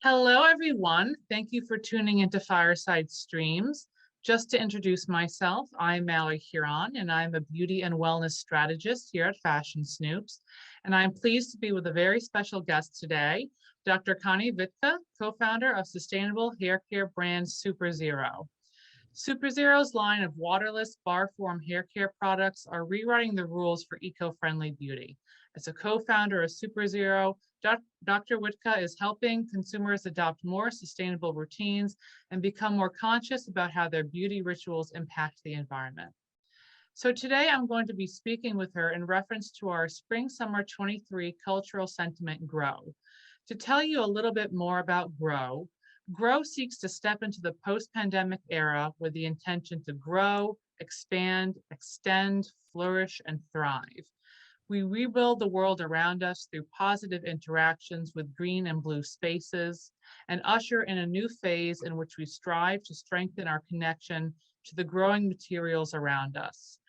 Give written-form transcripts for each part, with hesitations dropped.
Hello, everyone. Thank you for tuning into Fireside Streams. Just to introduce myself, I'm Mallory Huron, and I'm a beauty and wellness strategist here at Fashion Snoops. And I'm pleased to be with a very special guest today, Dr. Conny Wittke, co-founder of sustainable hair care brand Superzero. Superzero's line of waterless bar form hair care products are rewriting the rules for eco-friendly beauty. As a co-founder of Superzero, Dr. Wittke is helping consumers adopt more sustainable routines and become more conscious about how their beauty rituals impact the environment. So today I'm going to be speaking with her in reference to our Spring/Summer 23 cultural sentiment, Grow. To tell you a little bit more about Grow, Grow seeks to step into the post-pandemic era with the intention to grow, expand, extend, flourish, and thrive. We rebuild the world around us through positive interactions with green and blue spaces and usher in a new phase in which we strive to strengthen our connection to the growing materials around us.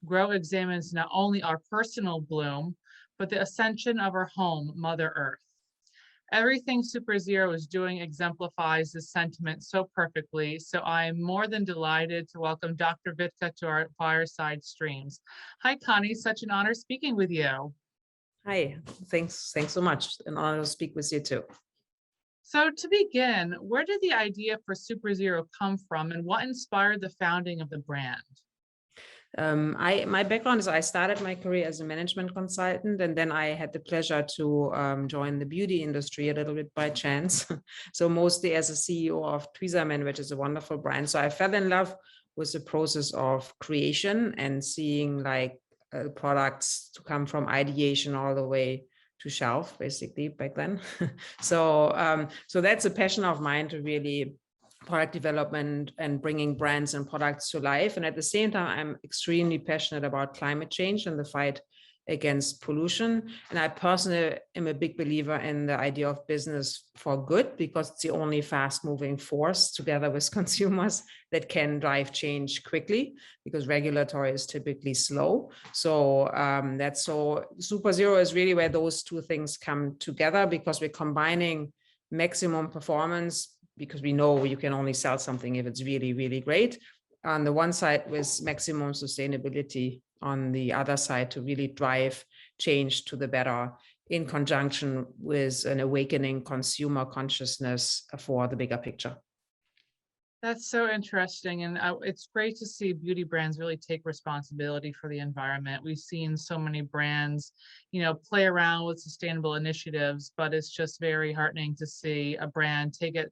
Grow examines not only our personal bloom, but the ascension of our home, Mother Earth. Everything Superzero is doing exemplifies this sentiment so perfectly, so I am more than delighted to welcome Dr. Wittke to our Fireside Streams. Hi, Connie, such an honor speaking with you. Hi, thanks so much. An honor to speak with you too. So to begin, where did the idea for Superzero come from and what inspired the founding of the brand? My background is I started my career as a management consultant, and then I had the pleasure to join the beauty industry a little bit by chance. So mostly as a CEO of Tweezerman, which is a wonderful brand. So I fell in love with the process of creation and seeing like products to come from ideation all the way to shelf, basically back then. So that's a passion of mine, to really product development and bringing brands and products to life. And at the same time, I'm extremely passionate about climate change and the fight against pollution. And I personally am a big believer in the idea of business for good, because it's the only fast moving force together with consumers that can drive change quickly, because regulatory is typically slow. So Superzero is really where those two things come together, because we're combining maximum performance, because we know you can only sell something if it's really, really great, on the one side, with maximum sustainability on the other side, to really drive change to the better, in conjunction with an awakening consumer consciousness for the bigger picture. That's so interesting. And it's great to see beauty brands really take responsibility for the environment. We've seen so many brands, play around with sustainable initiatives, but it's just very heartening to see a brand take it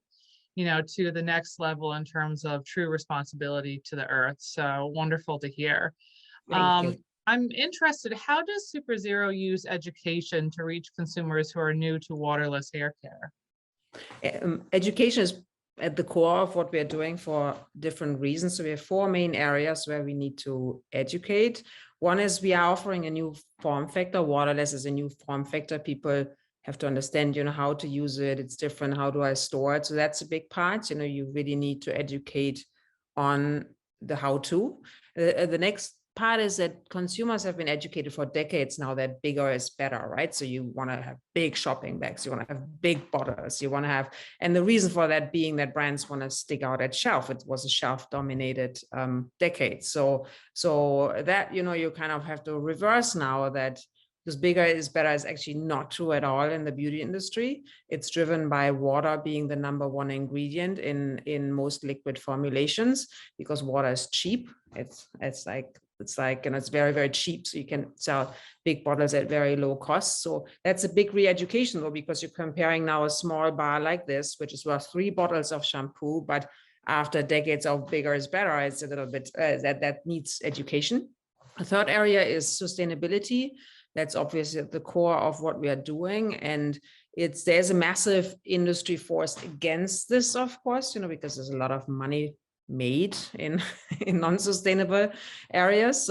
to the next level in terms of true responsibility to the earth. So wonderful to hear. Thank you. I'm interested, how does Superzero use education to reach consumers who are new to waterless hair care? Education is at the core of what we're doing for different reasons. So we have four main areas where we need to educate. One is we are offering a new form factor. Waterless is a new form factor. People have to understand, how to use it. It's different. How do I store it? So that's a big part. You really need to educate on the how-to. The next part is that consumers have been educated for decades now that bigger is better, right? So you want to have big shopping bags, you want to have big bottles, you want to have, and the reason for that being that brands want to stick out at shelf. It was a shelf-dominated decade. So that, you kind of have to reverse now that, because bigger is better is actually not true at all in the beauty industry. It's driven by water being the number one ingredient in most liquid formulations, because water is cheap. It's very, very cheap. So you can sell big bottles at very low cost. So that's a big re-education though, because you're comparing now a small bar like this, which is worth 3 bottles of shampoo, but after decades of bigger is better, it's a little bit that needs education. The third area is sustainability. That's obviously at the core of what we are doing. And there's a massive industry force against this, of course, because there's a lot of money made in non-sustainable areas.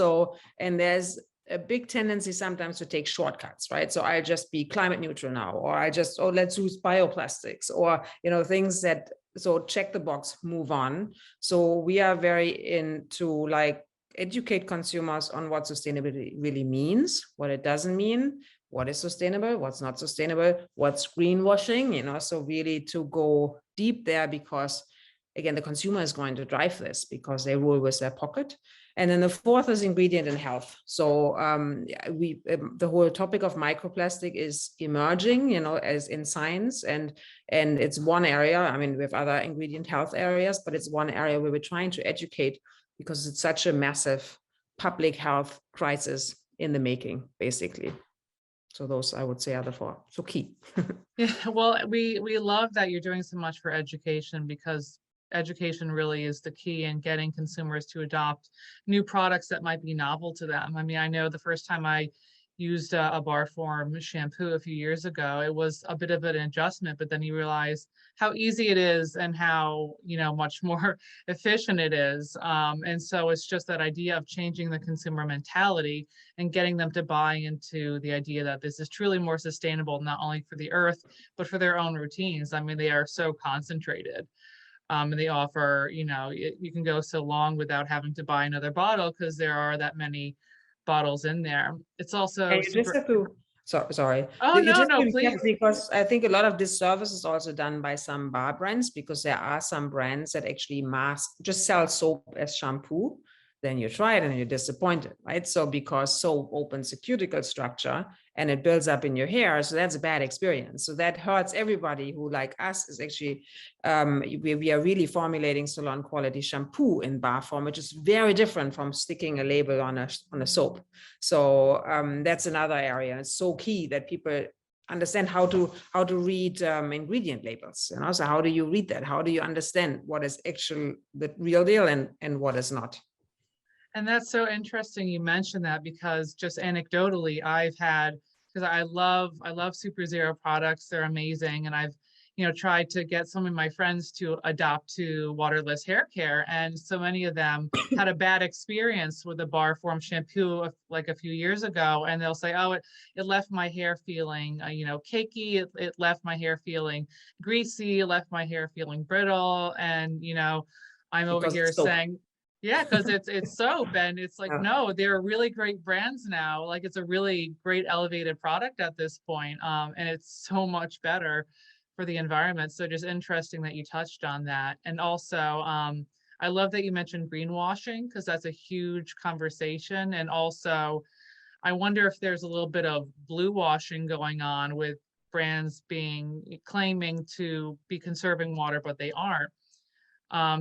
And there's a big tendency sometimes to take shortcuts, right? So I'll just be climate neutral now, or let's use bioplastics, or, things that, so check the box, move on. So we are very into educate consumers on what sustainability really means, what it doesn't mean, what is sustainable, what's not sustainable, what's greenwashing, so really to go deep there, because again, the consumer is going to drive this because they rule with their pocket. And then the fourth is ingredient and health. So the whole topic of microplastic is emerging, as in science, and it's one area. I mean, we have other ingredient health areas, but it's one area where we're trying to educate, because it's such a massive public health crisis in the making, basically. So those, I would say, are the four. So key. Yeah, well, we love that you're doing so much for education, because education really is the key in getting consumers to adopt new products that might be novel to them. I mean, I know the first time I used a bar form shampoo a few years ago, it was a bit of an adjustment, but then you realize how easy it is and how, much more efficient it is. And so it's just that idea of changing the consumer mentality and getting them to buy into the idea that this is truly more sustainable, not only for the earth, but for their own routines. I mean, they are so concentrated. And they offer, you can go so long without having to buy another bottle because there are that many bottles in there. It's also and you just have to, sorry. Oh, You just no, please. Because I think a lot of this service is also done by some bar brands, because there are some brands that actually just sell soap as shampoo. Then you try it and you're disappointed, right? So because soap opens a cuticle structure and it builds up in your hair, so that's a bad experience. So that hurts everybody who, like us, is actually, we are really formulating salon quality shampoo in bar form, which is very different from sticking a label on a soap. So that's another area. It's so key that people understand how to read ingredient labels. So how do you read that? How do you understand what is actually the real deal and what is not? And that's so interesting you mentioned that, because just anecdotally, because I love Superzero products. They're amazing. And I've, tried to get some of my friends to adopt to waterless hair care. And so many of them had a bad experience with a bar form shampoo like a few years ago. And they'll say, oh, it left my hair feeling, cakey. It left my hair feeling greasy, left my hair feeling brittle. And, I'm over here saying, yeah, because it's soap, and it's like, no, they're really great brands now. Like, it's a really great elevated product at this point, and it's so much better for the environment. So just interesting that you touched on that. And also, I love that you mentioned greenwashing, because that's a huge conversation. And also, I wonder if there's a little bit of blue washing going on with brands claiming to be conserving water, but they aren't.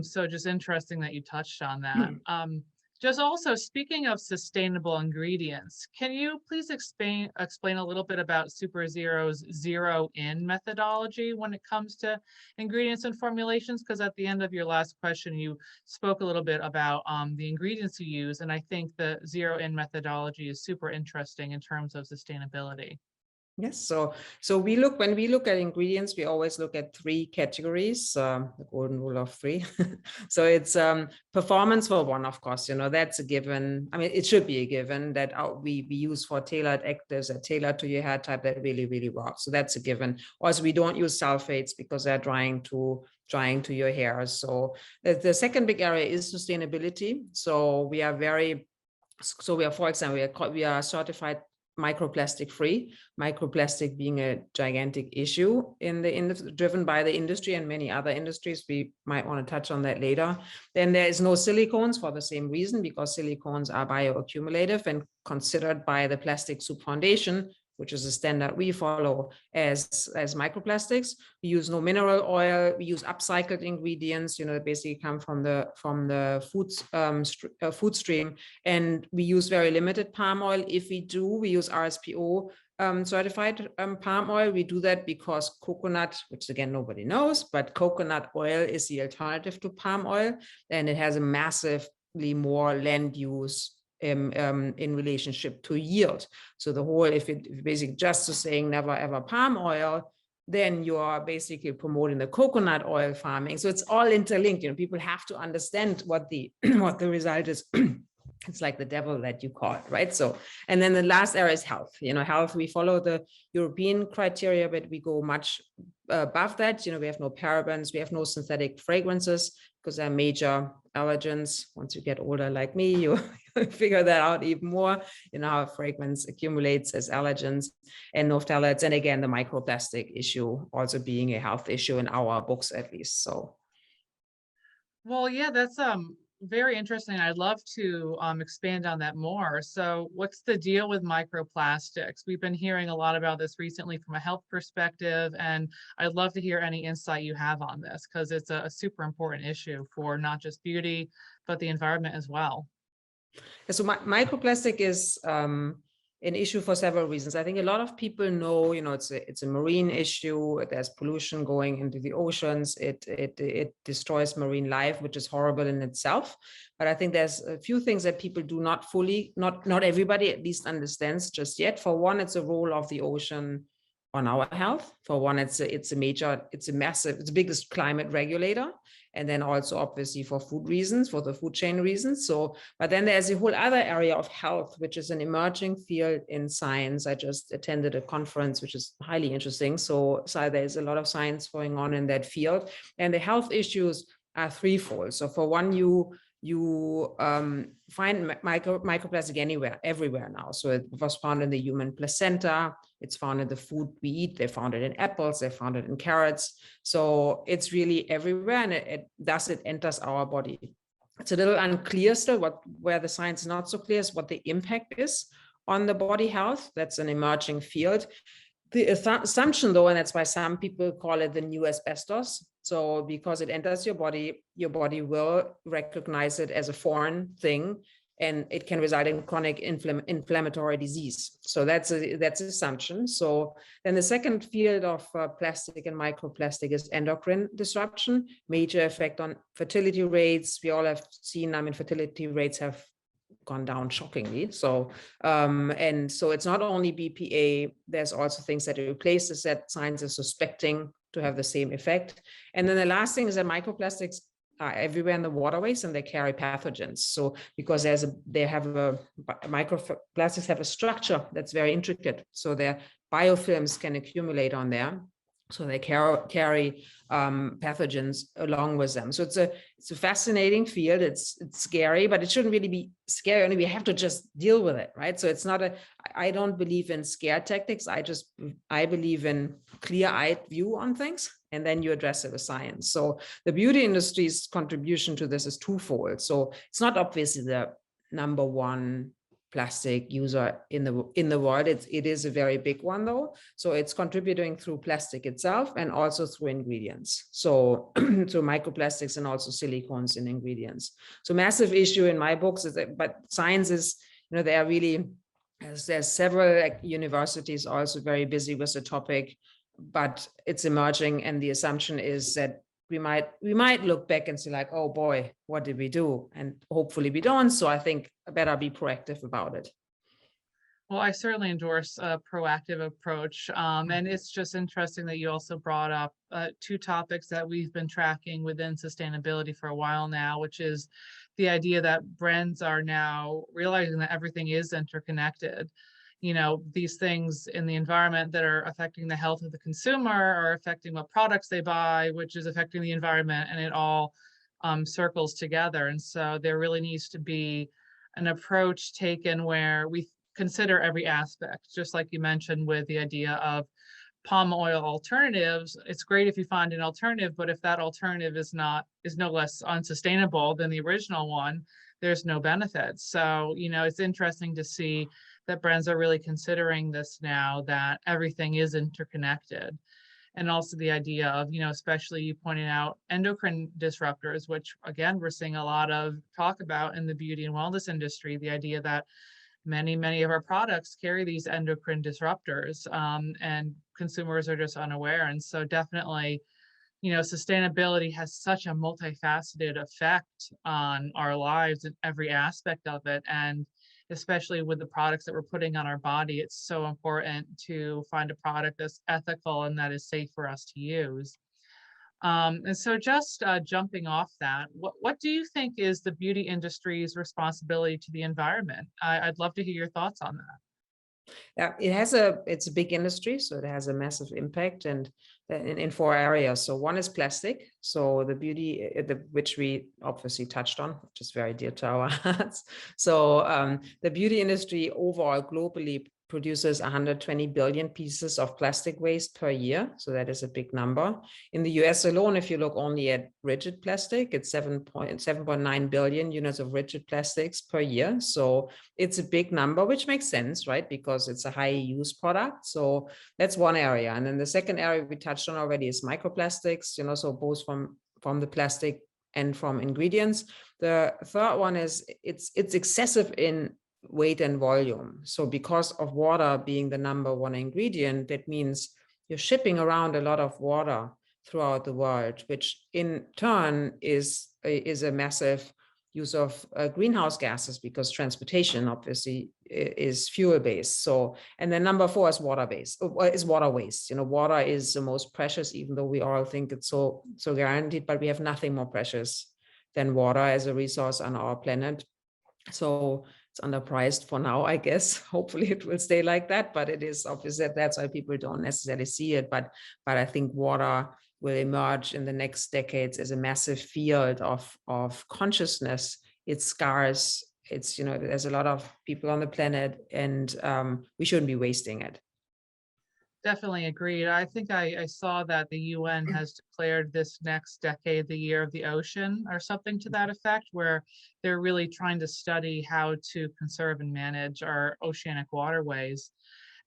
So just interesting that you touched on that. Just also, speaking of sustainable ingredients, can you please explain a little bit about Superzero's zero-in methodology when it comes to ingredients and formulations? Because at the end of your last question, you spoke a little bit about the ingredients you use, and I think the zero-in methodology is super interesting in terms of sustainability. Yes, so when we look at ingredients, we always look at three categories, the golden rule of three. So it's performance for one, of course, that's a given. I mean, it should be a given that we use for tailored actives that tailor to your hair type that really, really works. So that's a given. Also, we don't use sulfates because they're drying to your hair. So the second big area is sustainability. So we are, for example, we are certified microplastic free, microplastic being a gigantic issue driven by the industry and many other industries. We might want to touch on that later. Then there is no silicones for the same reason, because silicones are bioaccumulative and considered by the Plastic Soup Foundation, which is a standard we follow, as microplastics. We use no mineral oil. We use upcycled ingredients, that basically come from the food stream. And we use very limited palm oil. If we do, we use RSPO certified palm oil. We do that because coconut, which again nobody knows, but coconut oil is the alternative to palm oil, and it has a massively more land use in relationship to yield. So the whole, if it basically just saying never ever palm oil, then you are basically promoting the coconut oil farming. So it's all interlinked. People have to understand what the result is. It's like the devil that you call it, right? So, and then the last area is health. Health, we follow the European criteria, but we go much above that. We have no parabens, we have no synthetic fragrances, because they're major allergens. Once you get older like me, you figure that out even more, how fragrance accumulates as allergens and no phthalates. And again, the microplastic issue also being a health issue in our books, at least. So. Well, yeah, that's very interesting. I'd love to expand on that more. So what's the deal with microplastics? We've been hearing a lot about this recently from a health perspective, and I'd love to hear any insight you have on this, because it's a super important issue for not just beauty, but the environment as well. So microplastic is an issue for several reasons. I think a lot of people know, it's a marine issue. There's pollution going into the oceans. It destroys marine life, which is horrible in itself. But I think there's a few things that people do not fully, not everybody at least understands just yet. For one, it's a role of the ocean on our health. For one, it's the biggest climate regulator. And then also obviously for food reasons, for the food chain reasons. But then there's a whole other area of health, which is an emerging field in science. I just attended a conference, which is highly interesting. So there's a lot of science going on in that field. And the health issues are threefold. So for one, you find microplastic everywhere now. So it was found in the human placenta. It's found in the food we eat. They found it in apples. They found it in carrots. So it's really everywhere, and it enters our body. It's a little unclear still where the science is not so clear is what the impact is on the body health. That's an emerging field. The assumption, though, and that's why some people call it the new asbestos. So because it enters your body will recognize it as a foreign thing, and it can result in chronic inflammatory disease. So that's an assumption. So then the second field of plastic and microplastic is endocrine disruption, major effect on fertility rates. We all have seen, fertility rates have gone down shockingly. So, and so it's not only BPA, there's also things that it replaces that science is suspecting to have the same effect. And then the last thing is that microplastics are everywhere in the waterways, and they carry pathogens. So because microplastics have a structure that's very intricate. So their biofilms can accumulate on there. So they carry pathogens along with them. So it's a fascinating field. It's scary, but it shouldn't really be scary. Only we have to just deal with it, right? So it's not I don't believe in scare tactics. I believe in clear-eyed view on things, and then you address it with science. So the beauty industry's contribution to this is twofold. So it's not obviously the number one plastic user in the world. It is a very big one, though. So it's contributing through plastic itself and also through ingredients. So to microplastics and also silicones in ingredients. So massive issue in my books is that, but science is, they are really, there's several universities also very busy with the topic, but it's emerging, and the assumption is that we might look back and say like, oh boy, what did we do? And hopefully we don't. So I think I better be proactive about it. Well, I certainly endorse a proactive approach. And it's just interesting that you also brought up two topics that we've been tracking within sustainability for a while now, which is the idea that brands are now realizing that everything is interconnected. These things in the environment that are affecting the health of the consumer are affecting what products they buy, which is affecting the environment, and it all circles together. And so there really needs to be an approach taken where we consider every aspect, just like you mentioned with the idea of palm oil alternatives. It's great if you find an alternative, but if that alternative is no less unsustainable than the original one, there's no benefit. So, it's interesting to see that brands are really considering this now, that everything is interconnected. And also the idea of, especially you pointed out endocrine disruptors, which again, we're seeing a lot of talk about in the beauty and wellness industry, the idea that many of our products carry these endocrine disruptors, and consumers are just unaware. And so definitely, sustainability has such a multifaceted effect on our lives in every aspect of it. And especially with the products that we're putting on our body, it's so important to find a product that's ethical and that is safe for us to use. And so just jumping off that, what do you think is the beauty industry's responsibility to the environment? I'd love to hear your thoughts on that. Yeah, it's a big industry, so it has a massive impact, and in 4 areas. So one is plastic, so the beauty, which we obviously touched on, which is very dear to our hearts. So the beauty industry overall globally produces 120 billion pieces of plastic waste per year. So that is a big number. In the US alone, if you look only at rigid plastic, it's 7.9 billion units of rigid plastics per year. So it's a big number, which makes sense, right? Because it's a high use product. So that's one area. And then the second area we touched on already is microplastics, so both from the plastic and from ingredients. The third one is it's excessive in weight and volume. So because of water being the number one ingredient, that means you're shipping around a lot of water throughout the world, which in turn is a massive use of greenhouse gases, because transportation obviously is fuel based. So, and then number 4 is water waste. Water is the most precious, even though we all think it's so guaranteed, but we have nothing more precious than water as a resource on our planet. So it's underpriced for now, I guess. Hopefully it will stay like that, but it is obvious that that's why people don't necessarily see it. But I think water will emerge in the next decades as a massive field of consciousness. It's scarce. It's, there's a lot of people on the planet, and we shouldn't be wasting it. Definitely agreed. I think I saw that the UN has declared this next decade the year of the ocean, or something to that effect, where they're really trying to study how to conserve and manage our oceanic waterways.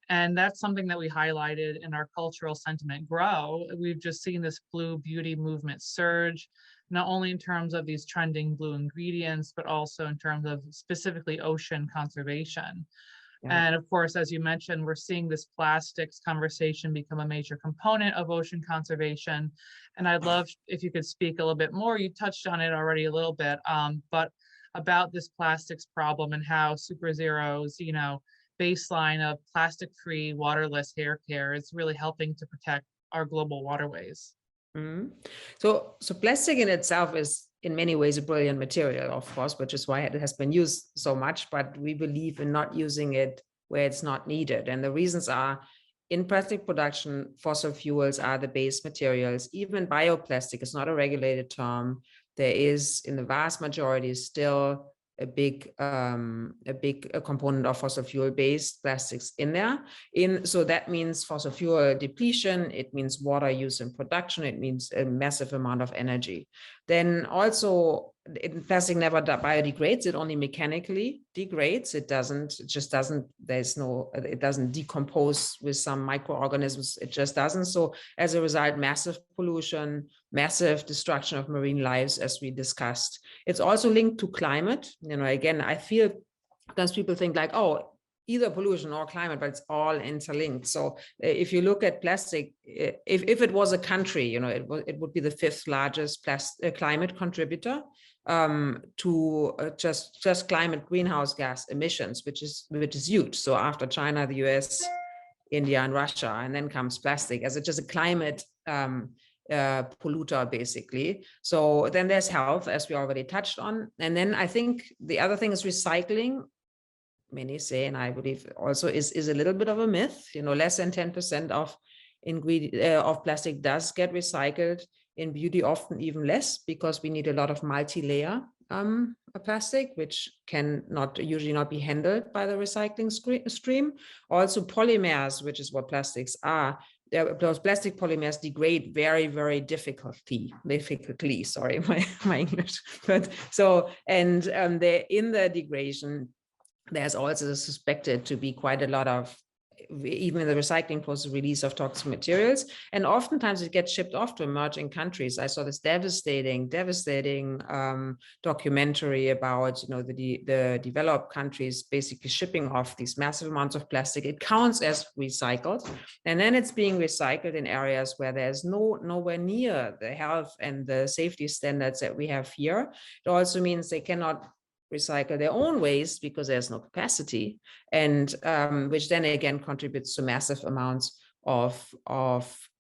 And that's something that we highlighted in our cultural sentiment grow. We've just seen this blue beauty movement surge, not only in terms of these trending blue ingredients, but also in terms of specifically ocean conservation. Yeah. And of course, as you mentioned, we're seeing this plastics conversation become a major component of ocean conservation. And I'd love if you could speak a little bit more. You touched on it already a little bit, but about this plastics problem and how Superzero's, baseline of plastic-free, waterless hair care is really helping to protect our global waterways. Mm-hmm. So plastic in itself is in many ways a brilliant material, of course, which is why it has been used so much, but we believe in not using it where it's not needed. And the reasons are, in plastic production, fossil fuels are the base materials. Even bioplastic is not a regulated term. There is, in the vast majority, still a big component of fossil fuel based plastics in there. So that means fossil fuel depletion, it means water use in production, it means a massive amount of energy. Then also, plastic never biodegrades, it only mechanically degrades. It doesn't decompose with some microorganisms, it just doesn't. So as a result, massive pollution, massive destruction of marine lives, as we discussed. It's also linked to climate. Again, I feel sometimes people think like, oh, either pollution or climate, but it's all interlinked. So if you look at plastic, if it was a country, it would be the 5th largest climate contributor to just climate greenhouse gas emissions, which is huge. So after China, the US, India, and Russia, and then comes plastic as just a climate polluter, basically. So then there's health, as we already touched on. And then I think the other thing is recycling. Many say, and I believe also is a little bit of a myth. Less than 10% of plastic does get recycled. In beauty, often even less, because we need a lot of multi-layer plastic, which can usually not be handled by the recycling stream. Also polymers, which is what plastics are. Those plastic polymers degrade very, very difficultly. Sorry, my English. But so, and in the degradation, there's also suspected to be quite a lot of, even in the recycling process, release of toxic materials. And oftentimes it gets shipped off to emerging countries. I saw this devastating documentary about, the developed countries basically shipping off these massive amounts of plastic. It counts as recycled. And then it's being recycled in areas where there's nowhere near the health and the safety standards that we have here. It also means they cannot recycle their own waste because there's no capacity, and which then again contributes to massive amounts of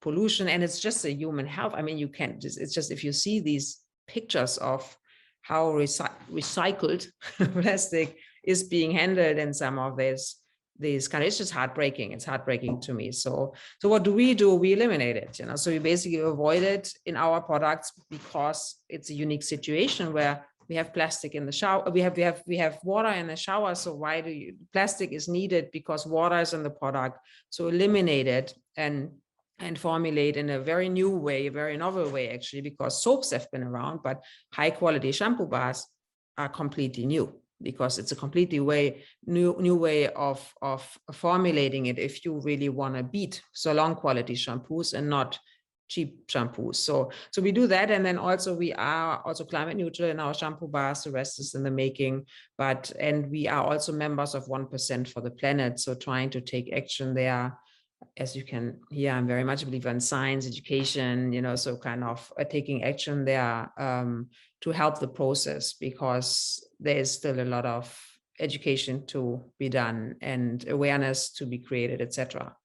pollution. And it's just a human health. I mean, it's just, if you see these pictures of how recycled plastic is being handled in some of these these kind of, it's just heartbreaking. It's heartbreaking to me. So what do? We eliminate it, so we basically avoid it in our products because it's a unique situation where we have plastic in the shower, we have water in the shower. So why plastic is needed because water is in the product. So eliminate it and formulate in a very new way, a very novel way, actually, because soaps have been around, but high quality shampoo bars are completely new, because it's a completely new way of formulating it if you really want to beat salon quality shampoos and not cheap shampoos. So we do that. And then also we are also climate neutral in our shampoo bars. The rest is in the making, and we are also members of 1% for the planet. So trying to take action there. As you can hear, I'm very much a believer in science, education, so kind of taking action there to help the process, because there is still a lot of education to be done and awareness to be created, etc.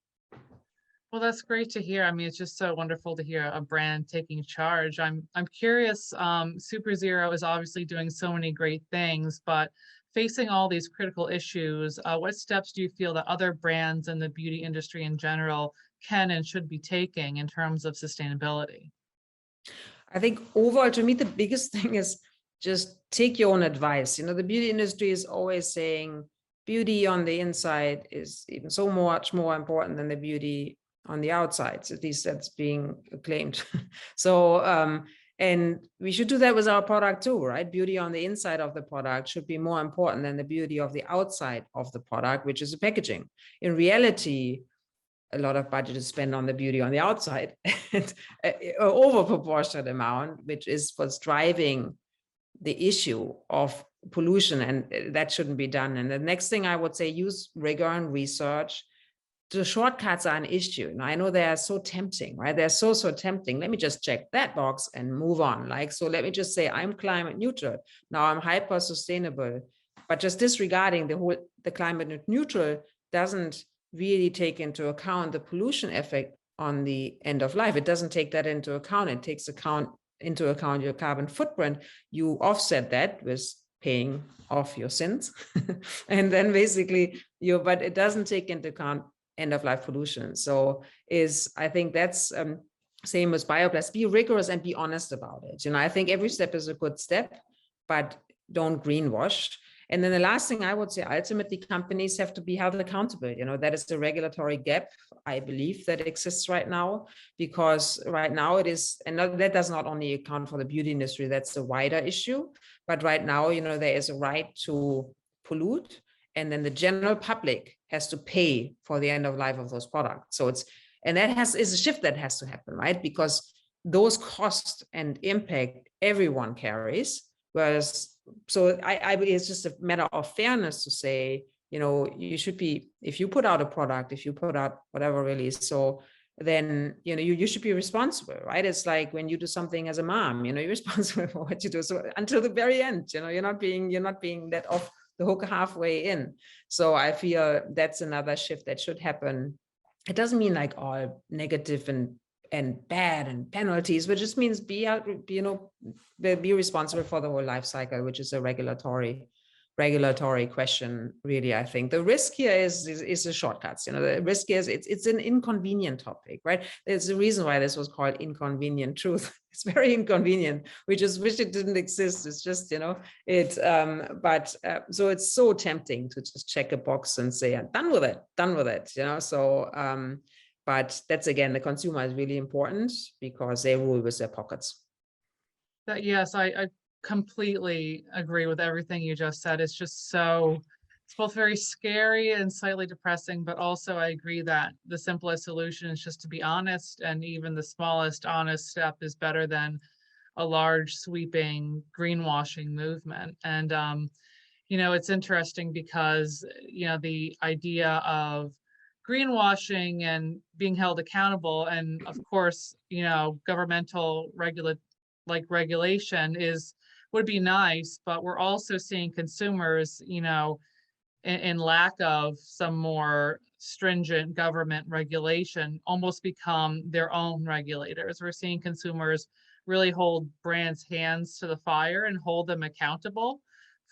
Well, that's great to hear. I mean, it's just so wonderful to hear a brand taking charge. I'm curious, Superzero is obviously doing so many great things, but facing all these critical issues, what steps do you feel that other brands in the beauty industry in general can and should be taking in terms of sustainability? I think overall, to me, the biggest thing is just take your own advice. The beauty industry is always saying beauty on the inside is even so much more important than the beauty on the outside. At least that's being claimed. So, and we should do that with our product too, right? Beauty on the inside of the product should be more important than the beauty of the outside of the product, which is the packaging. In reality, a lot of budget is spent on the beauty on the outside, and an overproportionate amount, which is what's driving the issue of pollution, and that shouldn't be done. And the next thing I would say, use rigor and research. The shortcuts are an issue. Now, I know they are so tempting, right? They're so tempting. Let me just check that box and move on. So let me just say I'm climate neutral. Now I'm hyper sustainable, but just disregarding the climate neutral doesn't really take into account the pollution effect on the end of life. It doesn't take that into account. It takes into account your carbon footprint. You offset that with paying off your sins. And then basically but it doesn't take into account end of life pollution. So I think that's same as bioplast. Be rigorous and be honest about it. I think every step is a good step, but don't greenwash. And then the last thing I would say, ultimately, companies have to be held accountable. That is the regulatory gap, I believe, that exists right now, because right now it is, and that does not only account for the beauty industry, that's a wider issue. But right now, there is a right to pollute, and then the general public has to pay for the end of life of those products. So is a shift that has to happen, right? Because those costs and impact everyone carries. Whereas, so I believe it's just a matter of fairness to say, you should be, if you put out a product, if you put out whatever release, so then, you should be responsible, right? It's like when you do something as a mom, you're responsible for what you do. So until the very end, you're not being let off the hook halfway in. So I feel that's another shift that should happen. It doesn't mean like all negative and bad and penalties, but just means be responsible for the whole life cycle, which is a regulatory question, really. I think the risk here is the shortcuts. The risk is it's an inconvenient topic, right? There's a reason why this was called inconvenient truth. It's very inconvenient. We just wish it didn't exist. It's just, so it's so tempting to just check a box and say, I'm done with it, So, but that's, again, the consumer is really important because they rule with their pockets. Yes, I completely agree with everything you just said. It's just it's both very scary and slightly depressing, but also I agree that the simplest solution is just to be honest, and even the smallest honest step is better than a large sweeping greenwashing movement. And it's interesting because the idea of greenwashing and being held accountable, and of course governmental regulation would be nice, but we're also seeing consumers, in lack of some more stringent government regulation, almost become their own regulators. We're seeing consumers really hold brands' hands to the fire and hold them accountable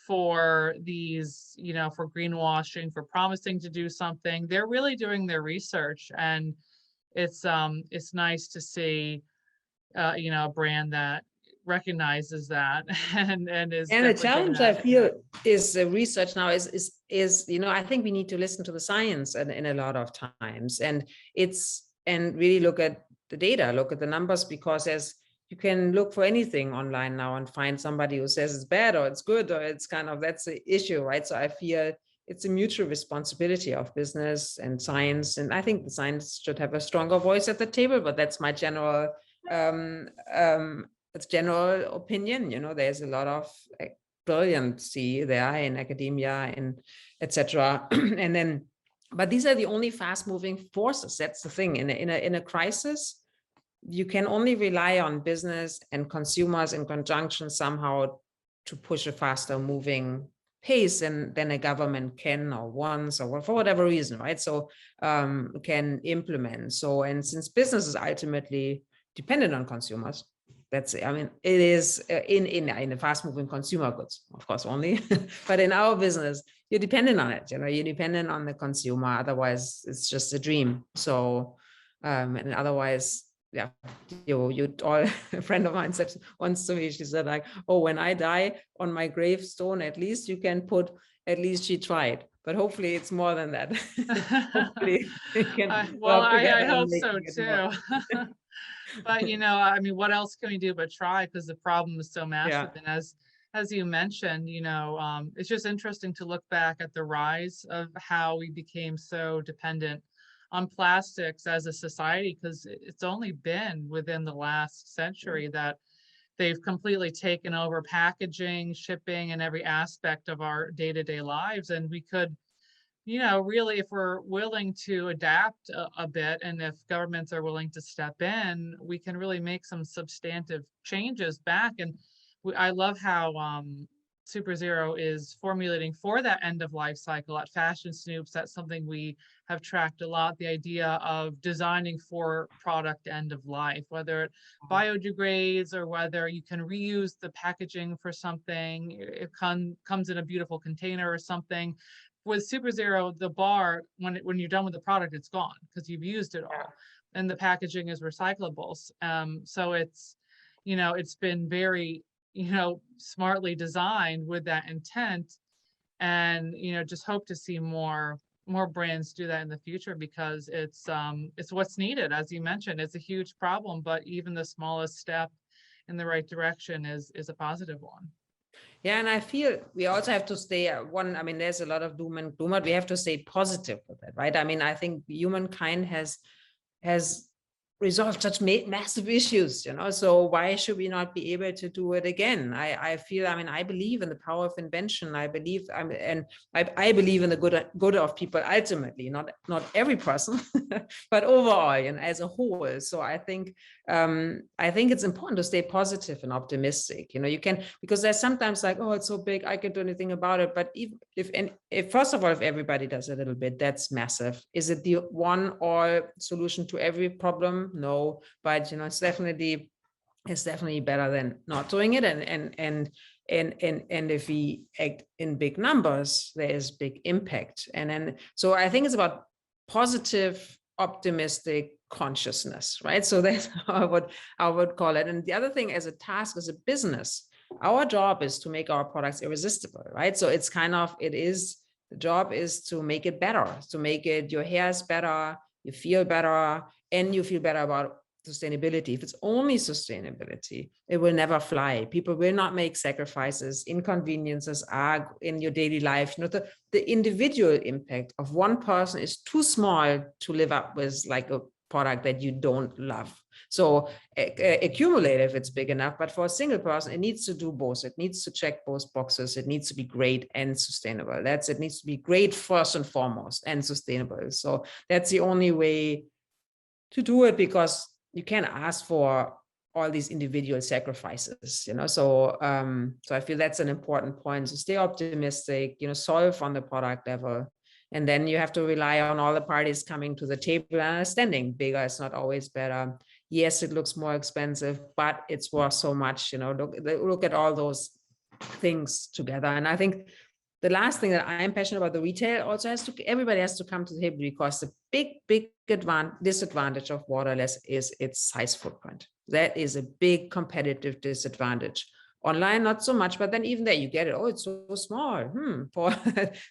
for these, for greenwashing, for promising to do something. They're really doing their research, and it's nice to see, a brand that recognizes that and is And the definitely taking challenge I that. feel is research now is I think we need to listen to the science in a lot of times, and really look at the data, look at the numbers, because as you can look for anything online now and find somebody who says it's bad or it's good, or it's that's the issue, right? So I feel it's a mutual responsibility of business and science, and I think the science should have a stronger voice at the table, but that's my general it's general opinion. There's a lot of brilliancy there in academia and etc. And then, but these are the only fast-moving forces. That's the thing. In a crisis, you can only rely on business and consumers in conjunction somehow to push a faster moving pace than a government can or wants, or for whatever reason, right? So can implement. So, and since business is ultimately dependent on consumers, it is in a fast-moving consumer goods, of course, only, but in our business, you're dependent on it. You're dependent on the consumer. Otherwise, it's just a dream. So, and otherwise, yeah, a friend of mine said once to me, she said, like, oh, when I die, on my gravestone, at least you can put, at least she tried. But hopefully it's more than that. Hopefully it can I hope so too. But what else can we do but try, because the problem is so massive. Yeah. And as you mentioned, it's just interesting to look back at the rise of how we became so dependent on plastics as a society, because it's only been within the last century that they've completely taken over packaging, shipping, and every aspect of our day-to-day lives. And we could, really, if we're willing to adapt a bit, and if governments are willing to step in, we can really make some substantive changes back. And I love how Superzero is formulating for that end of life cycle at Fashion Snoops. That's something we have tracked a lot, the idea of designing for product end of life, whether it biodegrades or whether you can reuse the packaging for something. It comes in a beautiful container or something. With Superzero, the bar, when you're done with the product, it's gone because you've used it all, and the packaging is recyclable. So it's, it's been very, smartly designed with that intent, and just hope to see more brands do that in the future, because it's what's needed. As you mentioned, it's a huge problem, but even the smallest step in the right direction is a positive one. Yeah, and I feel we also have to stay there's a lot of doom and gloom, but we have to stay positive with it, right? I think humankind has resolved such massive issues, so why should we not be able to do it again? I feel, I believe in the power of invention. I believe, I believe in the good of people ultimately, not every person, but overall and as a whole. So I think it's important to stay positive and optimistic. You can, because there's sometimes like, oh, it's so big, I can't do anything about it. But if first of all, if everybody does a little bit, that's massive. Is it the one all solution to every problem? No, but it's definitely better than not doing it. And if we act in big numbers, there is big impact. And then, so I think it's about positive, optimistic consciousness, right? So that's how I would call it. And the other thing, as a task, as a business, our job is to make our products irresistible, right? So it's the job is to make it better, to make it, your hair is better, you feel better, and you feel better about sustainability. If it's only sustainability, it will never fly. People will not make sacrifices. Inconveniences are in your daily life. The individual impact of one person is too small to live up with, like a product that you don't love. So accumulate if it's big enough, but for a single person, it needs to do both. It needs to check both boxes. It needs to be great and sustainable. It needs to be great first and foremost and sustainable. So that's the only way to do it, because you can't ask for all these individual sacrifices, So I feel that's an important point. So stay optimistic, solve on the product level. And then you have to rely on all the parties coming to the table and understanding bigger is not always better. Yes, it looks more expensive, but it's worth so much. Look at all those things together. And I think the last thing that I'm passionate about, the retail also everybody has to come to the table, because the big disadvantage of waterless is its size footprint. That is a big competitive disadvantage. Online, not so much, but then even there you get it. Oh, it's so small.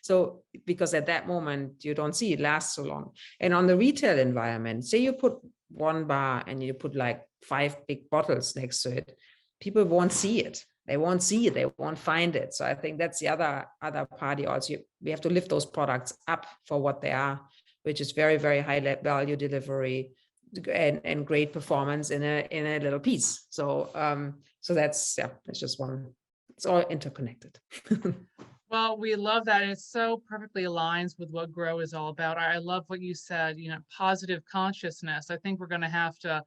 So because at that moment you don't see it lasts so long. And on the retail environment, say you put one bar and you put like 5 big bottles next to it, people won't see it. They won't see it. They won't find it. So I think that's the other party also. We have to lift those products up for what they are, which is very, very high value delivery and great performance in a little piece. So so that's just one. It's all interconnected. Well, we love that. And it so perfectly aligns with what Grow is all about. I love what you said, positive consciousness. I think we're going to have to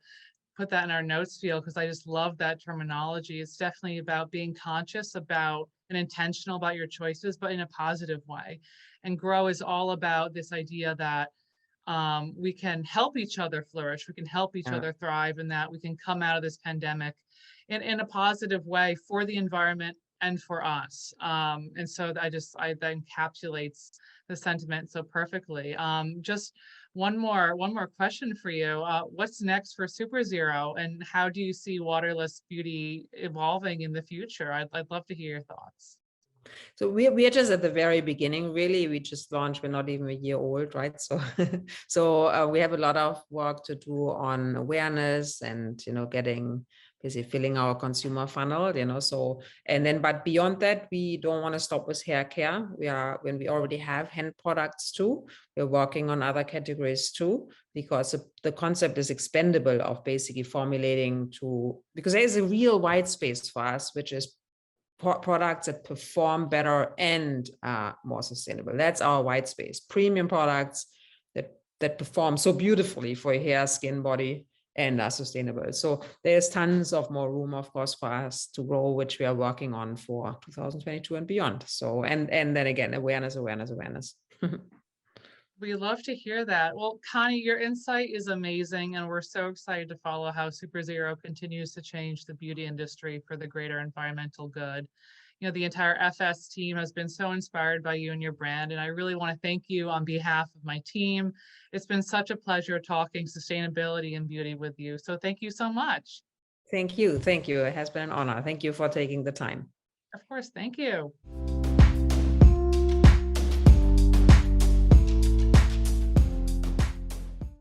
put that in our notes field, because I just love that terminology. It's definitely about being conscious about and intentional about your choices, but in a positive way. And Grow is all about this idea that we can help each other flourish, we can help each other thrive, and that we can come out of this pandemic in a positive way for the environment and for us. And so that encapsulates the sentiment so perfectly. Just one more question for you. What's next for Superzero, and how do you see waterless beauty evolving in the future? I'd love to hear your thoughts. So we are just at the very beginning, really. We just launched, we're not even a year old, right? So we have a lot of work to do on awareness and, getting, basically filling our consumer funnel, so, and then, but beyond that, we don't want to stop with hair care. When we already have hand products too, we're working on other categories too, because the concept is expendable of basically formulating because there is a real white space for us, which is products that perform better and are more sustainable. That's our white space. Premium products that perform so beautifully for hair, skin, body, and are sustainable. So there's tons of more room, of course, for us to grow, which we are working on for 2022 and beyond. So, and then again, awareness. We love to hear that. Well, Conny, your insight is amazing, and we're so excited to follow how Superzero continues to change the beauty industry for the greater environmental good. The entire FS team has been so inspired by you and your brand, and I really want to thank you on behalf of my team. It's been such a pleasure talking sustainability and beauty with you. So thank you so much. Thank you. It has been an honor. Thank you for taking the time. Of course, thank you.